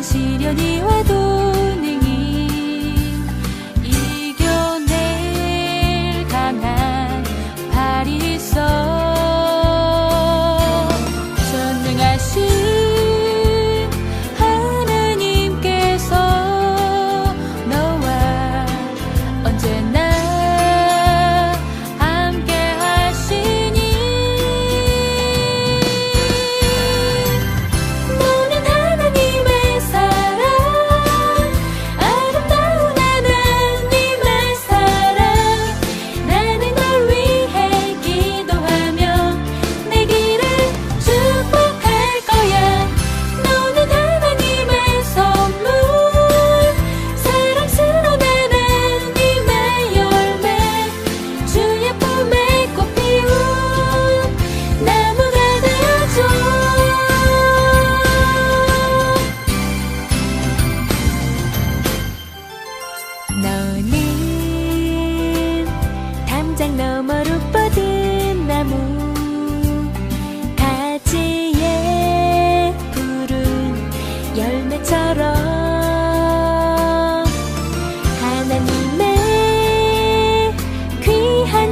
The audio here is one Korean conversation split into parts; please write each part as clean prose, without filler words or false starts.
시련이 와도 능히 이겨낼 강한 발이 있어. 전능하신 하느님께서 너와 언제나 함께 하시니 너는 하나님의 사랑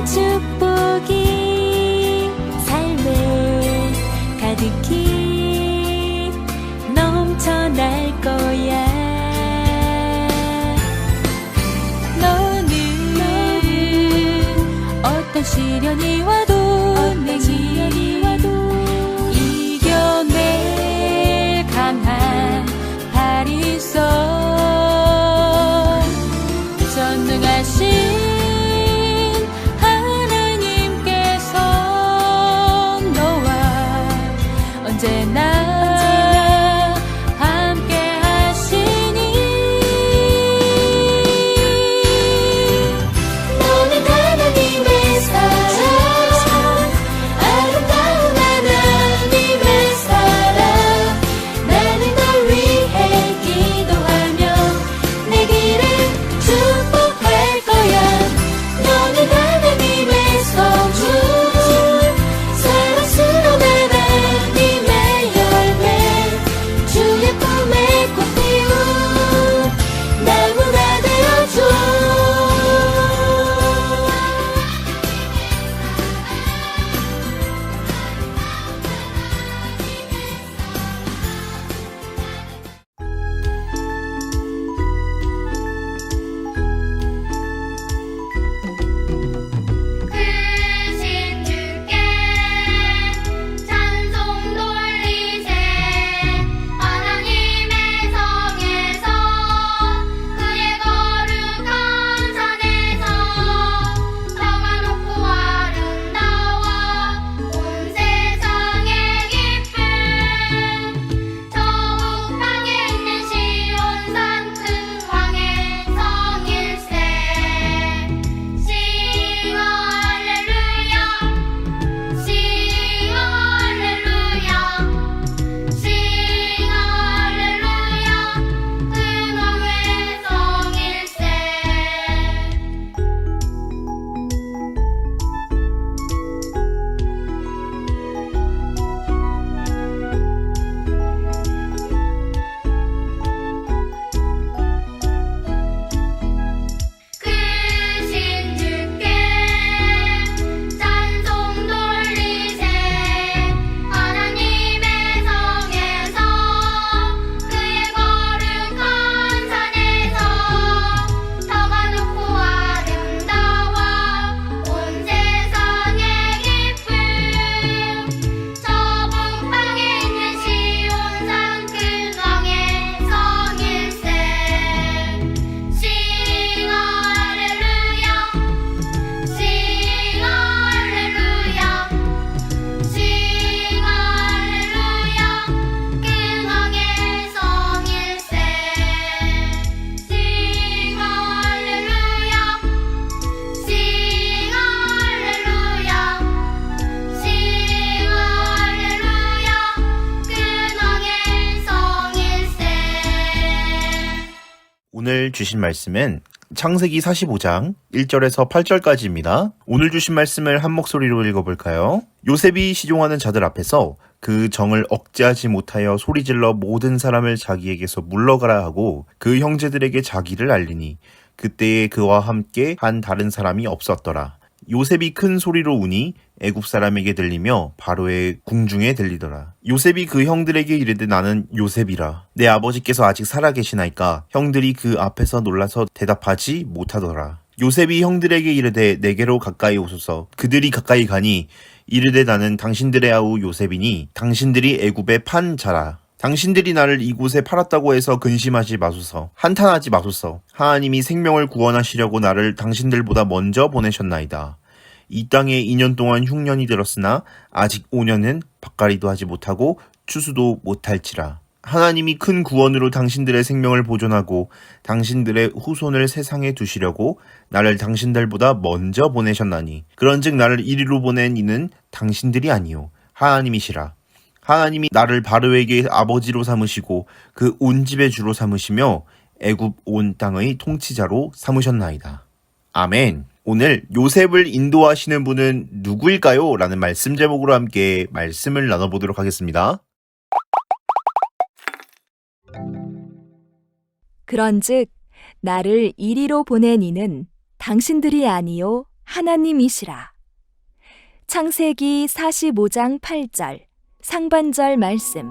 축복이 삶에 가득히 넘쳐날 거야. 너는 어떤 시련이 와도 이겨낼 강한 발이 있어. 전능하신 하나님께서 너와 언제나 함께 하시니. 너는 하나님의 사랑, 아름다운 하나님의 사랑. 나는 널 위해 기도하며 내 길을 축복할 거야. 너는 하나님의 선물, 사랑스러운 하나님의 열매, 주의 품에 꽃 피운 나무가 되어줘. 크신 주께 찬송 돌리세. 하나님의 성에서 그의 거룩한 산에서 너가 높고 아름다워 온 세상의 기쁨. 저 우방에 있는 시온산 큰 왕의 성일세. 싱 할렐루야, 싱 할렐루야, 싱 할렐루야. 큰 왕의 성일세. 크신 주께 찬송 돌리세. 하나님의 성에서 그의 거룩한 산에서 너가 높고 아름다워 온 세상의 기쁨. 저 북방에 있는 시온산 큰 왕의 성일세. 싱 할렐루야, 싱 할렐루야, 싱 할렐루야. 큰 왕의 성일세. 싱 할렐루야, 싱 할렐루야, 싱 할렐루야. 큰 왕의 성일세. 오늘 주신 말씀은 창세기 45장 1절에서 8절까지입니다. 오늘 주신 말씀을 한 목소리로 읽어볼까요? 요셉이 시종하는 자들 앞에서 그 정을 억제하지 못하여 소리질러 모든 사람을 자기에게서 물러가라 하고 그 형제들에게 자기를 알리니 그때에 그와 함께 한 다른 사람이 없었더라. 요셉이 큰 소리로 우니 애굽 사람에게 들리며 바로의 궁중에 들리더라. 요셉이 그 형들에게 이르되 나는 요셉이라. 내 아버지께서 아직 살아계시나이까? 형들이 그 앞에서 놀라서 대답하지 못하더라. 요셉이 형들에게 이르되 내게로 가까이 오소서. 그들이 가까이 가니 이르되 나는 당신들의 아우 요셉이니 당신들이 애굽에 판 자라. 당신들이 나를 이곳에 팔았다고 해서 근심하지 마소서. 한탄하지 마소서. 하나님이 생명을 구원하시려고 나를 당신들보다 먼저 보내셨나이다. 이 땅에 2년 동안 흉년이 들었으나 아직 5년은 밭갈이도 하지 못하고 추수도 못할지라. 하나님이 큰 구원으로 당신들의 생명을 보존하고 당신들의 후손을 세상에 두시려고 나를 당신들보다 먼저 보내셨나니 그런즉 나를 이리로 보낸 이는 당신들이 아니요 하나님이시라. 하나님이 나를 바로에게 아버지로 삼으시고 그 온 집의 주로 삼으시며 애굽 온 땅의 통치자로 삼으셨나이다. 아멘. 오늘 요셉을 인도하시는 분은 누구일까요? 라는 말씀 제목으로 함께 말씀을 나눠보도록 하겠습니다. 그런즉 나를 이리로 보낸 이는 당신들이 아니요 하나님이시라. 창세기 45장 8절 상반절 말씀.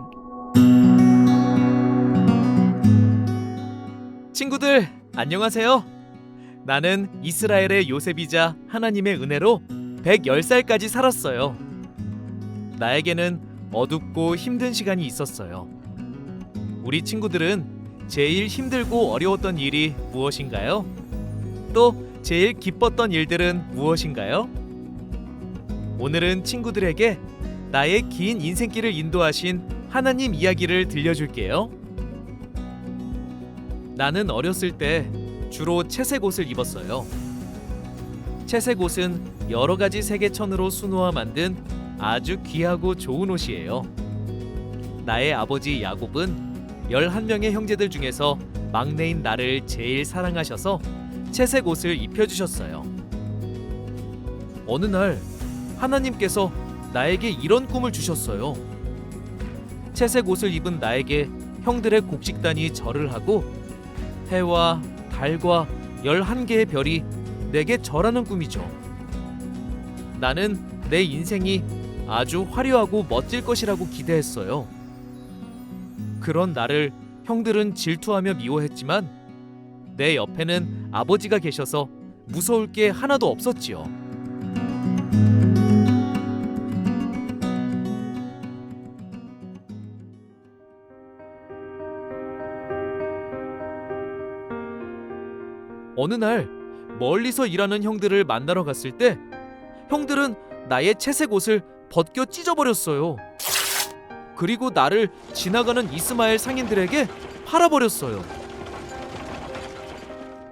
친구들, 안녕하세요. 나는 이스라엘의 요셉이자 하나님의 은혜로 110살까지 살았어요. 나에게는 어둡고 힘든 시간이 있었어요. 우리 친구들은 제일 힘들고 어려웠던 일이 무엇인가요? 또 제일 기뻤던 일들은 무엇인가요? 오늘은 친구들에게 나의 긴 인생길을 인도하신 하나님 이야기를 들려줄게요. 나는 어렸을 때 주로 채색 옷을 입었어요. 채색 옷은 여러 가지 색의 천으로 수놓아 만든 아주 귀하고 좋은 옷이에요. 나의 아버지 야곱은 11명의 형제들 중에서 막내인 나를 제일 사랑하셔서 채색 옷을 입혀주셨어요. 어느 날 하나님께서 나에게 이런 꿈을 주셨어요. 채색 옷을 입은 나에게 형들의 곡식단이 절을 하고 해와 달과 11개의 별이 내게 절하는 꿈이죠. 나는 내 인생이 아주 화려하고 멋질 것이라고 기대했어요. 그런 나를 형들은 질투하며 미워했지만 내 옆에는 아버지가 계셔서 무서울 게 하나도 없었지요. 어느 날 멀리서 일하는 형들을 만나러 갔을 때 형들은 나의 채색 옷을 벗겨 찢어버렸어요. 그리고 나를 지나가는 이스마엘 상인들에게 팔아버렸어요.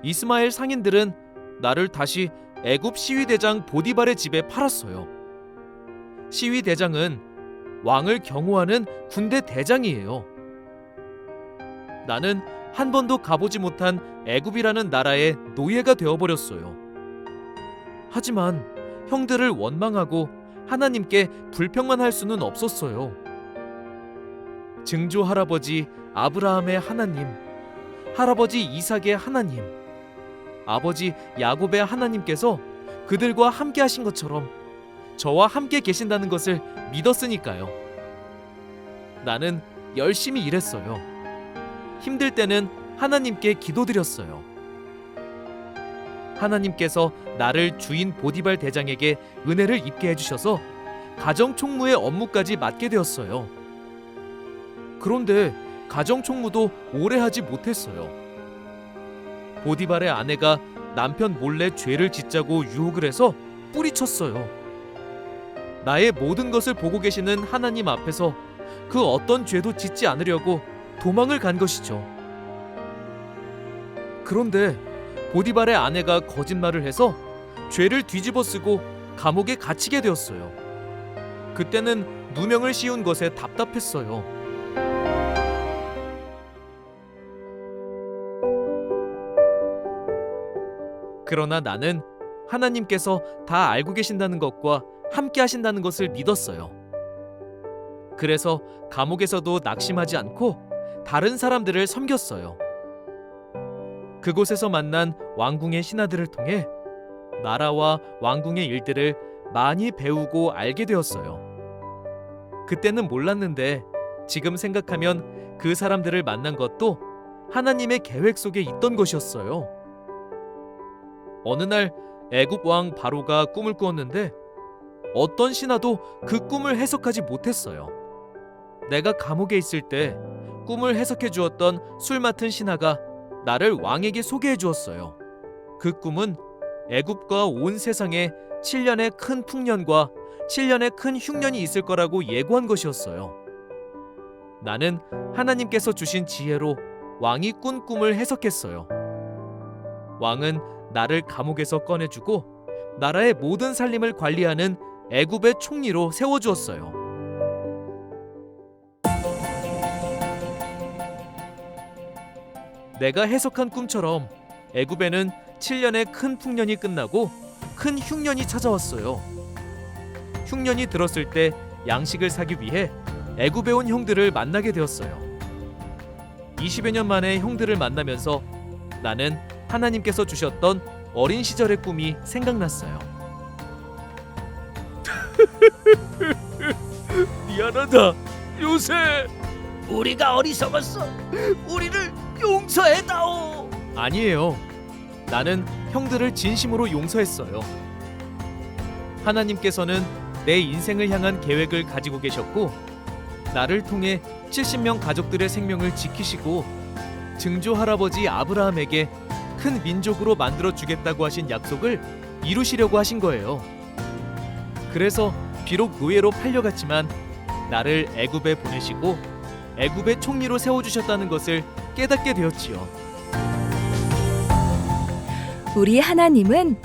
이스마엘 상인들은 나를 다시 애굽 시위대장 보디발의 집에 팔았어요. 시위대장은 왕을 경호하는 군대 대장이에요. 나는 한 번도 가보지 못한 애굽이라는 나라의 노예가 되어버렸어요. 하지만 형들을 원망하고 하나님께 불평만 할 수는 없었어요. 증조 할아버지 아브라함의 하나님, 할아버지 이삭의 하나님, 아버지 야곱의 하나님께서 그들과 함께 하신 것처럼 저와 함께 계신다는 것을 믿었으니까요. 나는 열심히 일했어요. 힘들 때는 하나님께 기도드렸어요. 하나님께서 나를 주인 보디발 대장에게 은혜를 입게 해주셔서 가정총무의 업무까지 맡게 되었어요. 그런데 가정총무도 오래 하지 못했어요. 보디발의 아내가 남편 몰래 죄를 짓자고 유혹을 해서 뿌리쳤어요. 나의 모든 것을 보고 계시는 하나님 앞에서 그 어떤 죄도 짓지 않으려고 도망을 간 것이죠. 그런데 보디발의 아내가 거짓말을 해서 죄를 뒤집어 쓰고 감옥에 갇히게 되었어요. 그때는 누명을 씌운 것에 답답했어요. 그러나 나는 하나님께서 다 알고 계신다는 것과 함께 하신다는 것을 믿었어요. 그래서 감옥에서도 낙심하지 않고 다른 사람들을 섬겼어요. 그곳에서 만난 왕궁의 신하들을 통해 나라와 왕궁의 일들을 많이 배우고 알게 되었어요. 그때는 몰랐는데 지금 생각하면 그 사람들을 만난 것도 하나님의 계획 속에 있던 것이었어요. 어느 날 애굽 왕 바로가 꿈을 꾸었는데 어떤 신하도 그 꿈을 해석하지 못했어요. 내가 감옥에 있을 때 꿈을 해석해 주었던 술 맡은 신하가 나를 왕에게 소개해 주었어요. 그 꿈은 애굽과 온 세상에 7년의 큰 풍년과 7년의 큰 흉년이 있을 거라고 예고한 것이었어요. 나는 하나님께서 주신 지혜로 왕이 꾼 꿈을 해석했어요. 왕은 나를 감옥에서 꺼내주고 나라의 모든 살림을 관리하는 애굽의 총리로 세워주었어요. 내가 해석한 꿈처럼 애굽에는 7년의 큰 풍년이 끝나고 큰 흉년이 찾아왔어요. 흉년이 들었을 때 양식을 사기 위해 애굽에 온 형들을 만나게 되었어요. 20여 년 만에 형들을 만나면서 나는 하나님께서 주셨던 어린 시절의 꿈이 생각났어요. 미안하다, 요셉. 우리가 어리석었어. 우리를 용서해다오. 아니에요. 나는 형들을 진심으로 용서했어요. 하나님께서는 내 인생을 향한 계획을 가지고 계셨고, 나를 통해 70명 가족들의 생명을 지키시고 증조 할아버지 아브라함에게 큰 민족으로 만들어 주겠다고 하신 약속을 이루시려고 하신 거예요. 그래서 비록 노예로 팔려갔지만 나를 애굽에 보내시고 애굽의 총리로 세워주셨다는 것을 깨닫게 되었지요. 우리 하나님은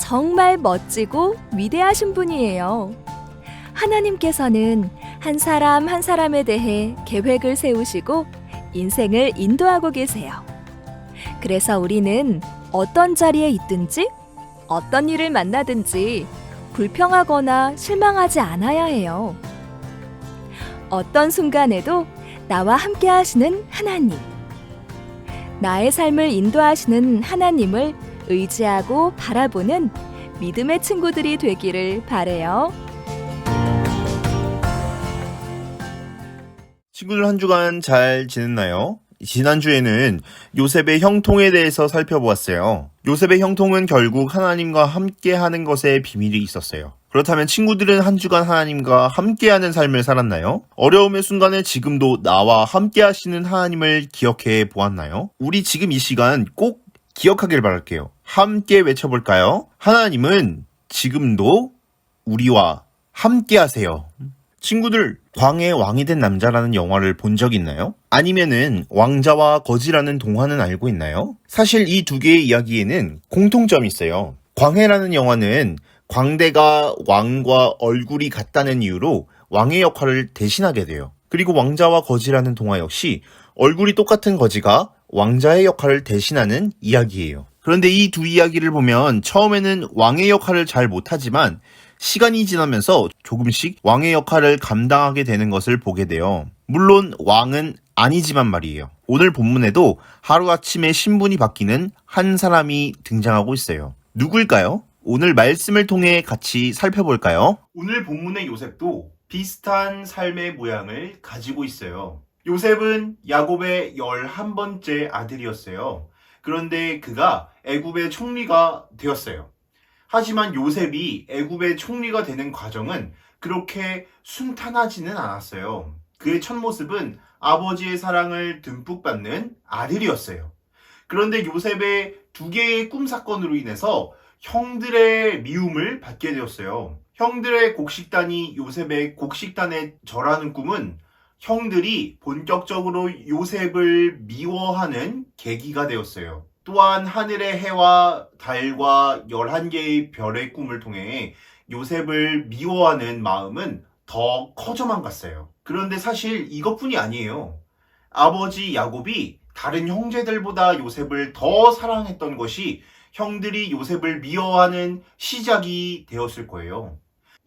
정말 멋지고 위대하신 분이에요. 하나님께서는 한 사람 한 사람에 대해 계획을 세우시고 인생을 인도하고 계세요. 그래서 우리는 어떤 자리에 있든지 어떤 일을 만나든지 불평하거나 실망하지 않아야 해요. 어떤 순간에도 나와 함께 하시는 하나님, 나의 삶을 인도하시는 하나님을 의지하고 바라보는 믿음의 친구들이 되기를 바래요. 친구들 한 주간 잘 지냈나요? 지난주에는 요셉의 형통에 대해서 살펴보았어요. 요셉의 형통은 결국 하나님과 함께 하는 것에 비밀이 있었어요. 그렇다면 친구들은 한 주간 하나님과 함께하는 삶을 살았나요? 어려움의 순간에 지금도 나와 함께 하시는 하나님을 기억해 보았나요? 우리 지금 이 시간 꼭 기억하길 바랄게요. 함께 외쳐볼까요? 하나님은 지금도 우리와 함께 하세요. 친구들, 광해의 왕이 된 남자라는 영화를 본 적 있나요? 아니면은 왕자와 거지라는 동화는 알고 있나요? 사실 이 두 개의 이야기에는 공통점이 있어요. 광해라는 영화는 광대가 왕과 얼굴이 같다는 이유로 왕의 역할을 대신하게 돼요. 그리고 왕자와 거지라는 동화 역시 얼굴이 똑같은 거지가 왕자의 역할을 대신하는 이야기예요. 그런데 이 두 이야기를 보면 처음에는 왕의 역할을 잘 못하지만 시간이 지나면서 조금씩 왕의 역할을 감당하게 되는 것을 보게 돼요. 물론 왕은 아니지만 말이에요. 오늘 본문에도 하루아침에 신분이 바뀌는 한 사람이 등장하고 있어요. 누굴까요? 오늘 말씀을 통해 같이 살펴볼까요? 오늘 본문의 요셉도 비슷한 삶의 모양을 가지고 있어요. 요셉은 야곱의 11번째 아들이었어요. 그런데 그가 애굽의 총리가 되었어요. 하지만 요셉이 애굽의 총리가 되는 과정은 그렇게 순탄하지는 않았어요. 그의 첫 모습은 아버지의 사랑을 듬뿍 받는 아들이었어요. 그런데 요셉의 두 개의 꿈 사건으로 인해서 형들의 미움을 받게 되었어요. 형들의 곡식단이 요셉의 곡식단에 절하는 꿈은 형들이 본격적으로 요셉을 미워하는 계기가 되었어요. 또한 하늘의 해와 달과 11개의 별의 꿈을 통해 요셉을 미워하는 마음은 더 커져만 갔어요. 그런데 사실 이것뿐이 아니에요. 아버지 야곱이 다른 형제들보다 요셉을 더 사랑했던 것이 형들이 요셉을 미워하는 시작이 되었을 거예요.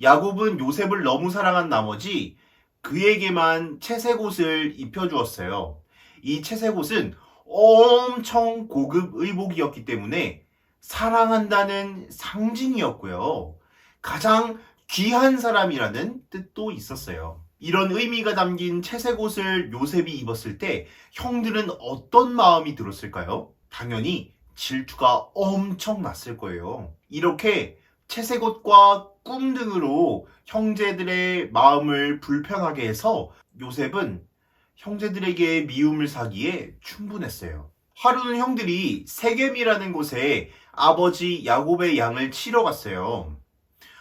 야곱은 요셉을 너무 사랑한 나머지 그에게만 채색옷을 입혀주었어요. 이 채색옷은 엄청 고급 의복이었기 때문에 사랑한다는 상징이었고요. 가장 귀한 사람이라는 뜻도 있었어요. 이런 의미가 담긴 채색옷을 요셉이 입었을 때 형들은 어떤 마음이 들었을까요? 당연히 질투가 엄청 났을 거예요. 이렇게 채색옷과 꿈 등으로 형제들의 마음을 불편하게 해서 요셉은 형제들에게 미움을 사기에 충분했어요. 하루는 형들이 세겜이라는 곳에 아버지 야곱의 양을 치러 갔어요.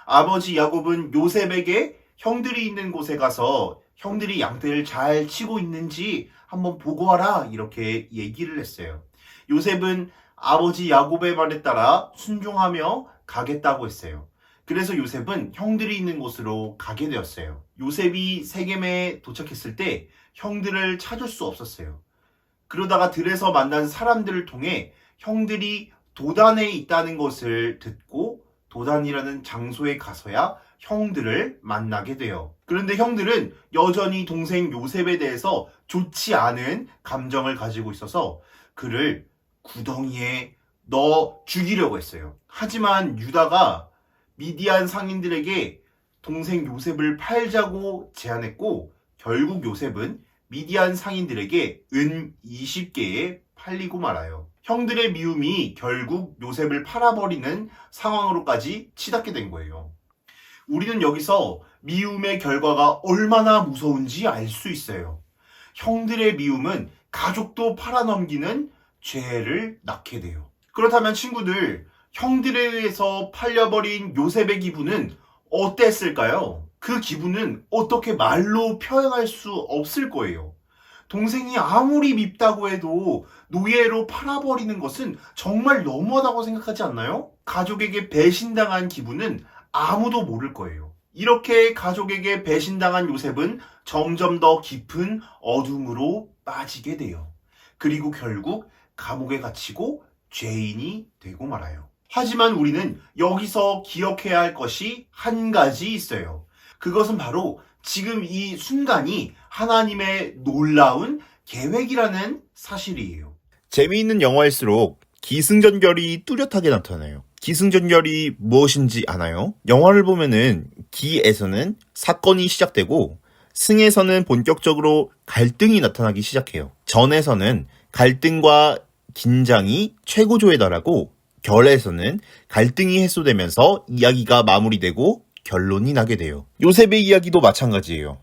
아버지 야곱은 요셉에게 형들이 있는 곳에 가서 형들이 양들을 잘 치고 있는지 한번 보고 와라 이렇게 얘기를 했어요. 요셉은 아버지 야곱의 말에 따라 순종하며 가겠다고 했어요. 그래서 요셉은 형들이 있는 곳으로 가게 되었어요. 요셉이 세겜에 도착했을 때 형들을 찾을 수 없었어요. 그러다가 들에서 만난 사람들을 통해 형들이 도단에 있다는 것을 듣고 도단이라는 장소에 가서야 형들을 만나게 돼요. 그런데 형들은 여전히 동생 요셉에 대해서 좋지 않은 감정을 가지고 있어서 그를 구덩이에 넣어 죽이려고 했어요. 하지만 유다가 미디안 상인들에게 동생 요셉을 팔자고 제안했고 결국 요셉은 미디안 상인들에게 은 20개에 팔리고 말아요. 형들의 미움이 결국 요셉을 팔아버리는 상황으로까지 치닫게 된 거예요. 우리는 여기서 미움의 결과가 얼마나 무서운지 알 수 있어요. 형들의 미움은 가족도 팔아넘기는 죄를 낳게 돼요. 그렇다면 친구들, 형들에 의해서 팔려버린 요셉의 기분은 어땠을까요? 그 기분은 어떻게 말로 표현할 수 없을 거예요. 동생이 아무리 밉다고 해도 노예로 팔아버리는 것은 정말 너무하다고 생각하지 않나요? 가족에게 배신당한 기분은 아무도 모를 거예요. 이렇게 가족에게 배신당한 요셉은 점점 더 깊은 어둠으로 빠지게 돼요. 그리고 결국 감옥에 갇히고 죄인이 되고 말아요. 하지만 우리는 여기서 기억해야 할 것이 한 가지 있어요. 그것은 바로 지금 이 순간이 하나님의 놀라운 계획이라는 사실이에요. 재미있는 영화일수록 기승전결이 뚜렷하게 나타나요. 기승전결이 무엇인지 아나요? 영화를 보면은 기에서는 사건이 시작되고 승에서는 본격적으로 갈등이 나타나기 시작해요. 전에서는 갈등과 긴장이 최고조에 달하고 결에서는 갈등이 해소되면서 이야기가 마무리되고 결론이 나게 돼요. 요셉의 이야기도 마찬가지예요.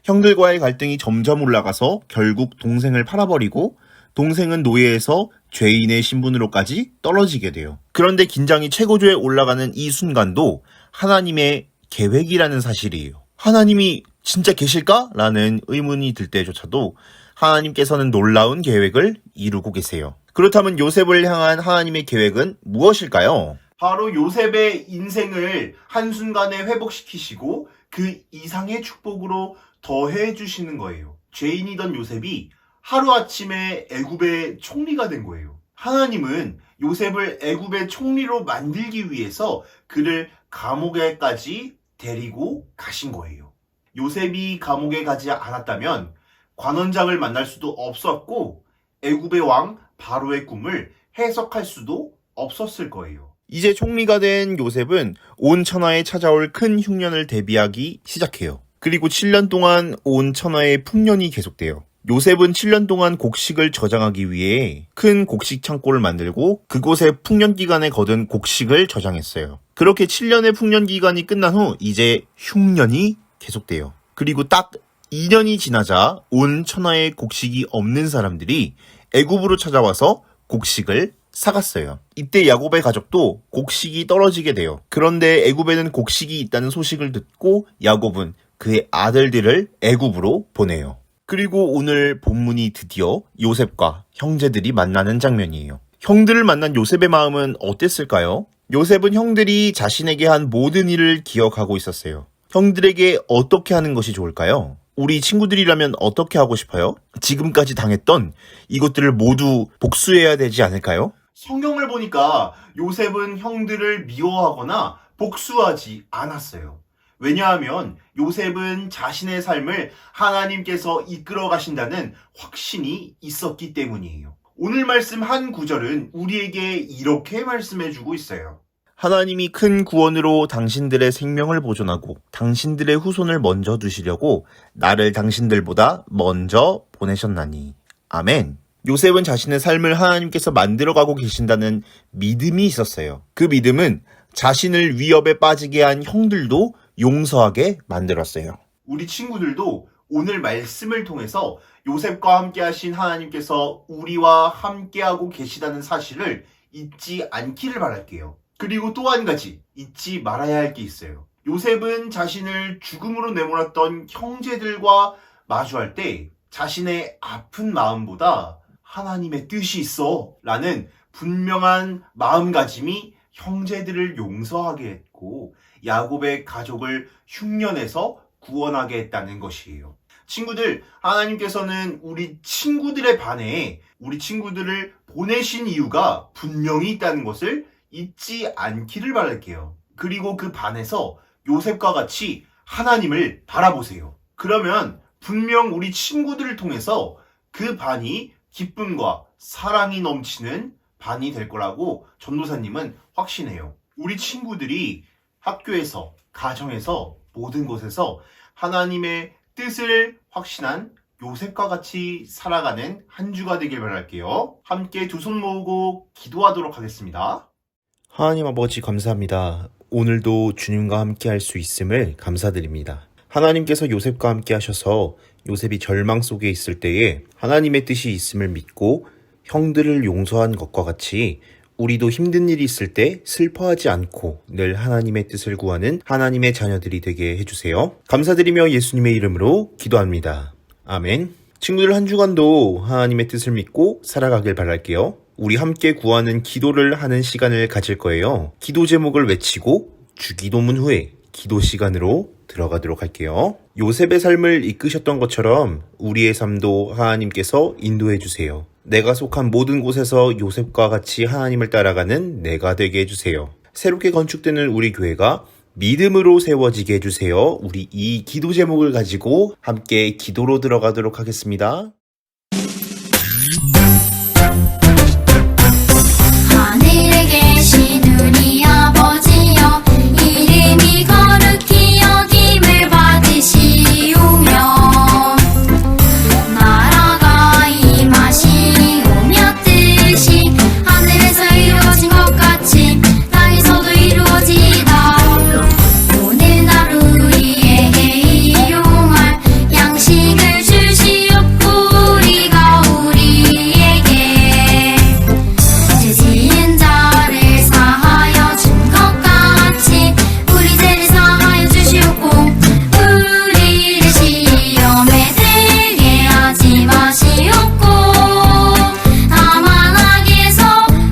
형들과의 갈등이 점점 올라가서 결국 동생을 팔아버리고 동생은 노예에서 죄인의 신분으로까지 떨어지게 돼요. 그런데 긴장이 최고조에 올라가는 이 순간도 하나님의 계획이라는 사실이에요. 하나님이 진짜 계실까? 라는 의문이 들 때조차도 하나님께서는 놀라운 계획을 이루고 계세요. 그렇다면 요셉을 향한 하나님의 계획은 무엇일까요? 바로 요셉의 인생을 한순간에 회복시키시고 그 이상의 축복으로 더해 주시는 거예요. 죄인이던 요셉이 하루아침에 애굽의 총리가 된 거예요. 하나님은 요셉을 애굽의 총리로 만들기 위해서 그를 감옥에까지 데리고 가신 거예요. 요셉이 감옥에 가지 않았다면 관원장을 만날 수도 없었고 애굽의 왕 바로의 꿈을 해석할 수도 없었을 거예요. 이제 총리가 된 요셉은 온 천하에 찾아올 큰 흉년을 대비하기 시작해요. 그리고 7년 동안 온 천하의 풍년이 계속돼요. 요셉은 7년 동안 곡식을 저장하기 위해 큰 곡식 창고를 만들고 그곳에 풍년 기간에 거둔 곡식을 저장했어요. 그렇게 7년의 풍년 기간이 끝난 후 이제 흉년이 계속돼요. 그리고 딱 2년이 지나자 온 천하에 곡식이 없는 사람들이 애굽으로 찾아와서 곡식을 사갔어요. 이때 야곱의 가족도 곡식이 떨어지게 돼요. 그런데 애굽에는 곡식이 있다는 소식을 듣고 야곱은 그의 아들들을 애굽으로 보내요. 그리고 오늘 본문이 드디어 요셉과 형제들이 만나는 장면이에요. 형들을 만난 요셉의 마음은 어땠을까요? 요셉은 형들이 자신에게 한 모든 일을 기억하고 있었어요. 형들에게 어떻게 하는 것이 좋을까요? 우리 친구들이라면 어떻게 하고 싶어요? 지금까지 당했던 이것들을 모두 복수해야 되지 않을까요? 성경을 보니까 요셉은 형들을 미워하거나 복수하지 않았어요. 왜냐하면 요셉은 자신의 삶을 하나님께서 이끌어 가신다는 확신이 있었기 때문이에요. 오늘 말씀 한 구절은 우리에게 이렇게 말씀해주고 있어요. 하나님이 큰 구원으로 당신들의 생명을 보존하고 당신들의 후손을 먼저 두시려고 나를 당신들보다 먼저 보내셨나니. 아멘. 요셉은 자신의 삶을 하나님께서 만들어가고 계신다는 믿음이 있었어요. 그 믿음은 자신을 위협에 빠지게 한 형들도 용서하게 만들었어요. 우리 친구들도 오늘 말씀을 통해서 요셉과 함께 하신 하나님께서 우리와 함께하고 계시다는 사실을 잊지 않기를 바랄게요. 그리고 또 한 가지 잊지 말아야 할 게 있어요. 요셉은 자신을 죽음으로 내몰았던 형제들과 마주할 때 자신의 아픈 마음보다 하나님의 뜻이 있어 라는 분명한 마음가짐이 형제들을 용서하게 했고 야곱의 가족을 흉년에서 구원하게 했다는 것이에요. 친구들, 하나님께서는 우리 친구들에 반해 우리 친구들을 보내신 이유가 분명히 있다는 것을 잊지 않기를 바랄게요. 그리고 그 반에서 요셉과 같이 하나님을 바라보세요. 그러면 분명 우리 친구들을 통해서 그 반이 기쁨과 사랑이 넘치는 반이 될 거라고 전도사님은 확신해요. 우리 친구들이 학교에서, 가정에서, 모든 곳에서 하나님의 뜻을 확신한 요셉과 같이 살아가는 한 주가 되길 바랄게요. 함께 두 손 모으고 기도하도록 하겠습니다. 하나님 아버지 감사합니다. 오늘도 주님과 함께 할 수 있음을 감사드립니다. 하나님께서 요셉과 함께 하셔서 요셉이 절망 속에 있을 때에 하나님의 뜻이 있음을 믿고 형들을 용서한 것과 같이 우리도 힘든 일이 있을 때 슬퍼하지 않고 늘 하나님의 뜻을 구하는 하나님의 자녀들이 되게 해주세요. 감사드리며 예수님의 이름으로 기도합니다. 아멘. 친구들 한 주간도 하나님의 뜻을 믿고 살아가길 바랄게요. 우리 함께 구하는 기도를 하는 시간을 가질 거예요. 기도 제목을 외치고 주기도문 후에 기도 시간으로 들어가도록 할게요. 요셉의 삶을 이끄셨던 것처럼 우리의 삶도 하나님께서 인도해 주세요. 내가 속한 모든 곳에서 요셉과 같이 하나님을 따라가는 내가 되게 해주세요. 새롭게 건축되는 우리 교회가 믿음으로 세워지게 해주세요. 우리 이 기도 제목을 가지고 함께 기도로 들어가도록 하겠습니다. 하늘에 계신 우리 아버지여 이름이 거룩히 여김을 받으시오며 나라가 임하시오며 뜻이 하늘에서 이루어진 것 같이 땅에서도 이루어지이다. 오늘 하루 우리에게 일용할 양식을 주시옵고 우리가 우리에게 죄 지은 자를 사하여 준 것 같이 우리 죄를 사하여 주시옵고 우리를 시험에 들게 하지 마시옵고 다만 악에서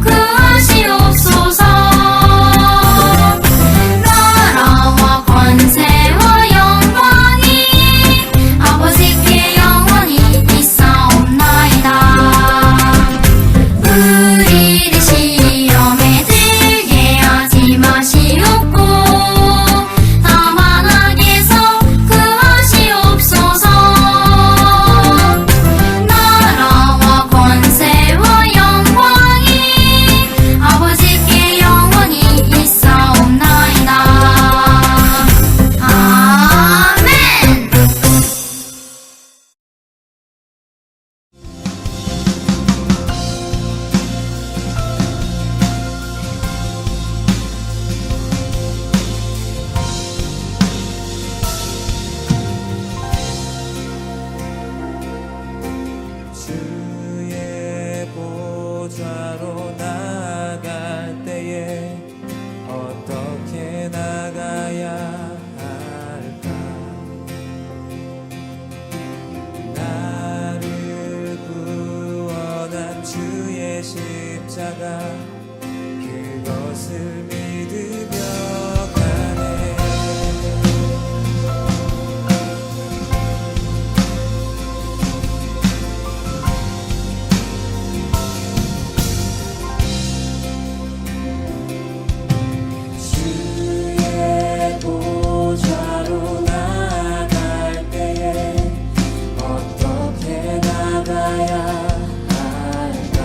구하시옵소서. 나라와 권세와 영광이 아버지께 영원히 있사옵나이다. 우리를 시험에 들게 하지 마시옵고 다만 악에서 구하시옵소서. 나라와 권세와 영광이 아버지께 영원히 있사옵나이다. 아멘. 주의 보좌로 나아갈 때에 어떻게 나가야 할까? 나를 구원한 주의 십자가 그것을 믿으며 가네. 주의 보좌로 나아갈 때에 어떻게 나가야 할까?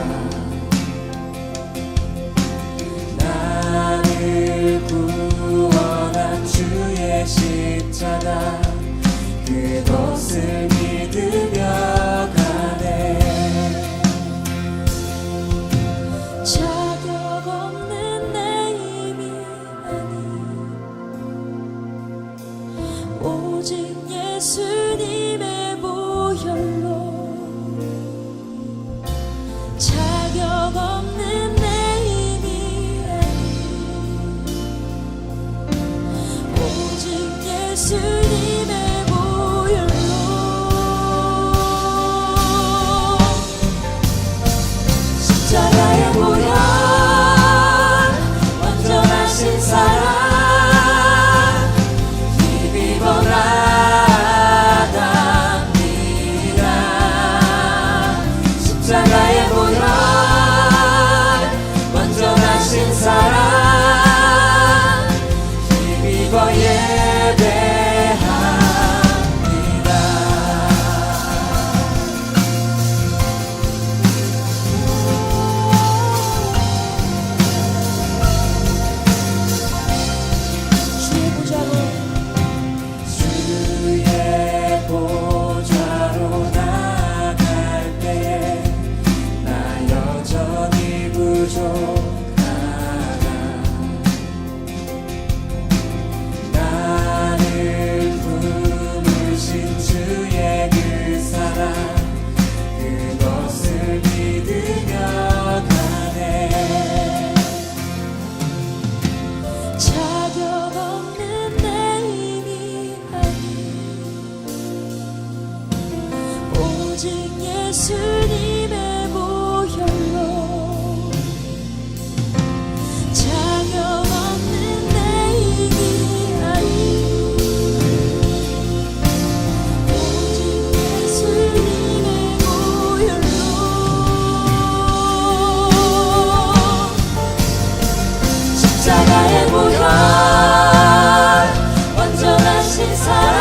나를 구원한 주의 십자가 그것을 믿으며 가네. 자격 없는 내 힘이 아닌 오직 예수님의 보혈로 자격 없는 내 힘이 아닌 오직 예수님의 보혈로 십자가의 보혈 완전하신 사랑 힘입어 나갑니다. 십자가의 보혈 완전하신 사랑 힘입어 예배합니다. 예수님의 보혈로 자격 없는 내 이기하리 오직 예수님의 보혈로 십자가의 보혈 완전하신 사랑